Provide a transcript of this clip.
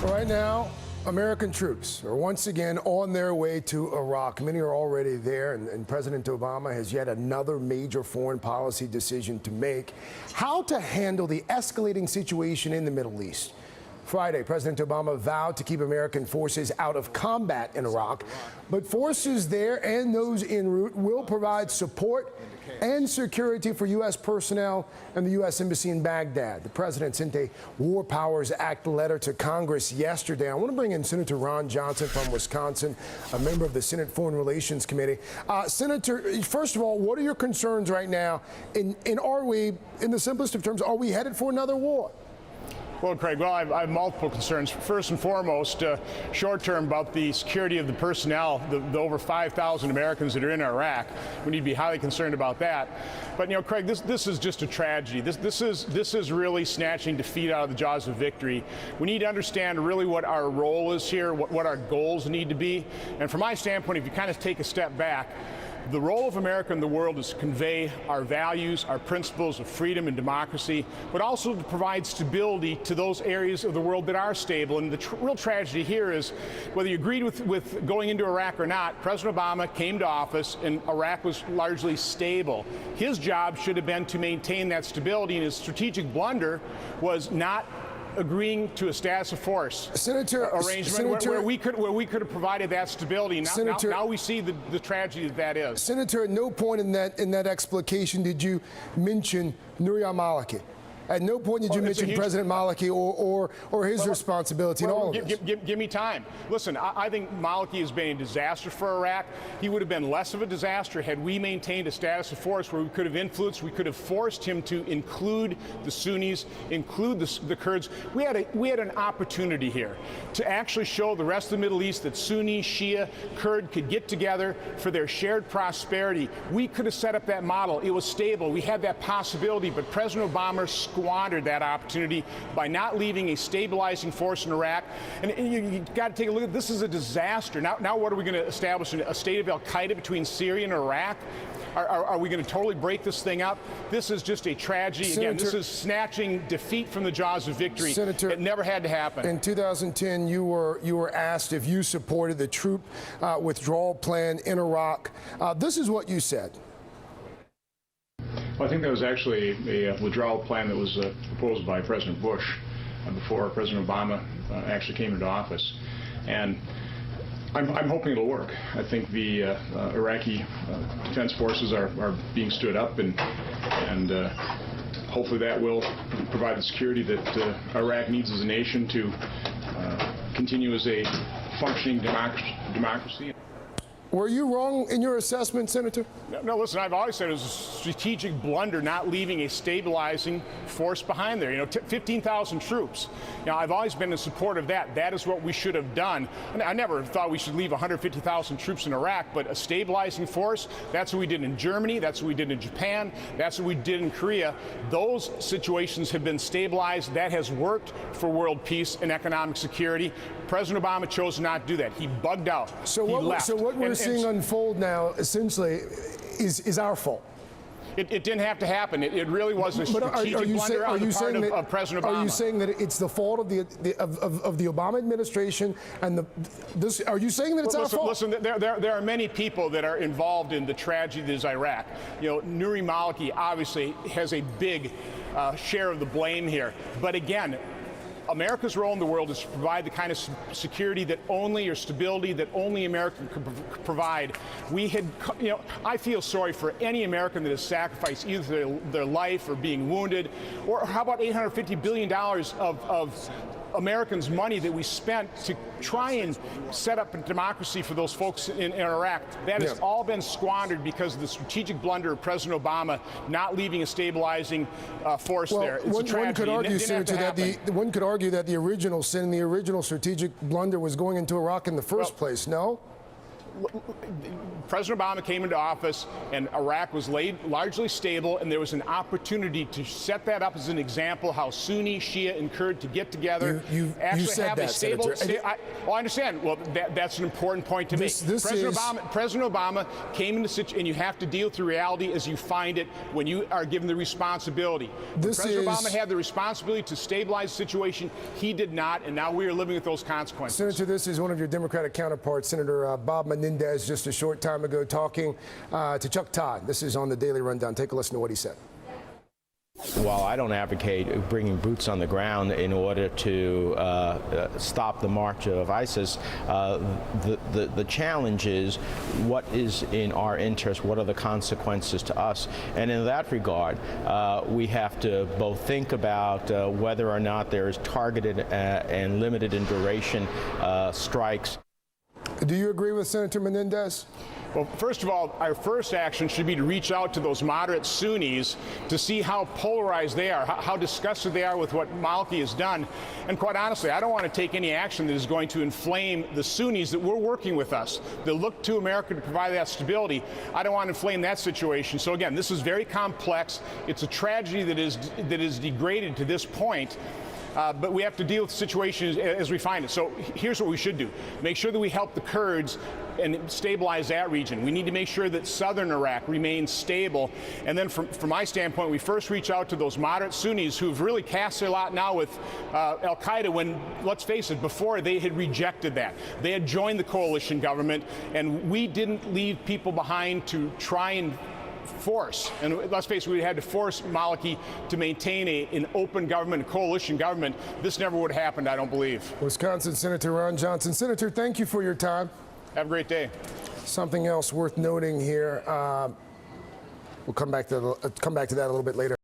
Right now, American troops are once again on their way to Iraq. Many are already there, and President Obama has yet another major foreign policy decision to make: how to handle the escalating situation in the Middle East. Friday, President Obama vowed to keep American forces out of combat in Iraq, but forces there and those en route will provide support and security for U.S. personnel and the U.S. Embassy in Baghdad. The president sent a War Powers Act letter to Congress yesterday. I want to bring in Senator Ron Johnson from Wisconsin, a member of the Senate Foreign Relations Committee. Senator, first of all, what are your concerns right now? Are we, in the simplest of terms, are we headed for another war? Well, Craig, I have multiple concerns. First and foremost, short term, about the security of the personnel, the over 5,000 Americans that are in Iraq. We need to be highly concerned about that. But, Craig, this is just a tragedy. This is really snatching defeat out of the jaws of victory. We need to understand really what our role is here, what our goals need to be. And from my standpoint, if you kind of take a step back, the role of America in the world is to convey our values, our principles of freedom and democracy, but also to provide stability to those areas of the world that are stable. And the real tragedy here is, whether you agreed with going into Iraq or not, President Obama came to office and Iraq was largely stable. His job should have been to maintain that stability, and his strategic blunder was not agreeing to a status of force arrangement where we could have provided that stability. Now we see the tragedy that is. Senator, at no point in that explication did you mention Nouri al-Maliki. At no point did you mention President Maliki or his responsibility in all of this. Give me time. Listen, I think Maliki has been a disaster for Iraq. He would have been less of a disaster had we maintained a status of force where we could have influenced, we could have forced him to include the Sunnis, include the Kurds. We had an opportunity here to actually show the rest of the Middle East that Sunni, Shia, Kurd could get together for their shared prosperity. We could have set up that model. It was stable. We had that possibility, but President Obama squandered that opportunity by not leaving a stabilizing force in Iraq. And you got to take a look at this. Is a disaster. Now what are we going to establish? A state of al-Qaeda between Syria and Iraq? Are we going to totally break this thing up? This is just a tragedy. Again, this is snatching defeat from the jaws of victory. Senator, it never had to happen. In 2010, you were asked if you supported the troop withdrawal plan in Iraq. This is what you said. Well, I think that was actually a withdrawal plan that was proposed by President Bush before President Obama actually came into office. And I'm hoping it'll work. I think the Iraqi defense forces are being stood up, and hopefully that will provide the security that Iraq needs as a nation to continue as a functioning democracy. Were you wrong in your assessment, Senator? No, listen, I've always said it was a strategic blunder not leaving a stabilizing force behind there. 15,000 troops. I've always been in support of that. That is what we should have done. I never thought we should leave 150,000 troops in Iraq, but a stabilizing force, that's what we did in Germany, that's what we did in Japan, that's what we did in Korea. Those situations have been stabilized. That has worked for world peace and economic security. President Obama chose not to do that. He bugged out. So what we're seeing unfold now, essentially, is our fault. It didn't have to happen. It really was a strategic blunder on the part of President Obama. Are you saying that it's the fault of the Obama administration and this? Are you saying that it's our fault? Listen, there are many people that are involved in the tragedy that is Iraq. Nouri Maliki obviously has a big share of the blame here. But again, America's role in the world is to provide the kind of security that or stability that only America could provide. I feel sorry for any American that has sacrificed either their life or being wounded, or how about $850 billion of Americans' money that we spent to try and set up a democracy for those folks in Iraq. That has all been squandered because of the strategic blunder of President Obama not leaving a stabilizing force there. It's a tragedy. One could argue, Senator, that the original sin, the original strategic blunder was going into Iraq in the first place, no? President Obama came into office and Iraq was largely stable, and there was an opportunity to set that up as an example how Sunni, Shia, and Kurd to get together, you said have that, a stable. Senator. I understand. Well, that's an important point to make. President Obama came into and you have to deal with the reality as you find it when you are given the responsibility. President Obama had the responsibility to stabilize the situation. He did not, and now we are living with those consequences. Senator, this is one of your Democratic counterparts, Senator Bob Menendez, just a short time ago talking to Chuck Todd. This is on the Daily Rundown. Take a listen to what he said. While I don't advocate bringing boots on the ground in order to stop the march of ISIS, the challenge is what is in our interest, what are the consequences to us, and in that regard, we have to both think about whether or not there is targeted and limited in duration strikes. Do you agree with Senator Menendez? Well, first of all, our first action should be to reach out to those moderate Sunnis to see how polarized they are, how disgusted they are with what Maliki has done. And quite honestly, I don't want to take any action that is going to inflame the Sunnis that were working with us, that look to America to provide that stability. I don't want to inflame that situation. So again, this is very complex. It's a tragedy that is degraded to this point. But we have to deal with the situation as we find it. So here's what we should do. Make sure that we help the Kurds and stabilize that region. We need to make sure that southern Iraq remains stable. And then from my standpoint, we first reach out to those moderate Sunnis who've really cast their lot now with al-Qaeda when, let's face it, before they had rejected that. They had joined the coalition government, and we didn't leave people behind to try and force, and let's face it, we had to force Maliki to maintain an open government, a coalition government. This never would have happened, I don't believe. Wisconsin Senator Ron Johnson. Senator, thank you for your time. Have a great day. Something else worth noting here. We'll come back to that a little bit later.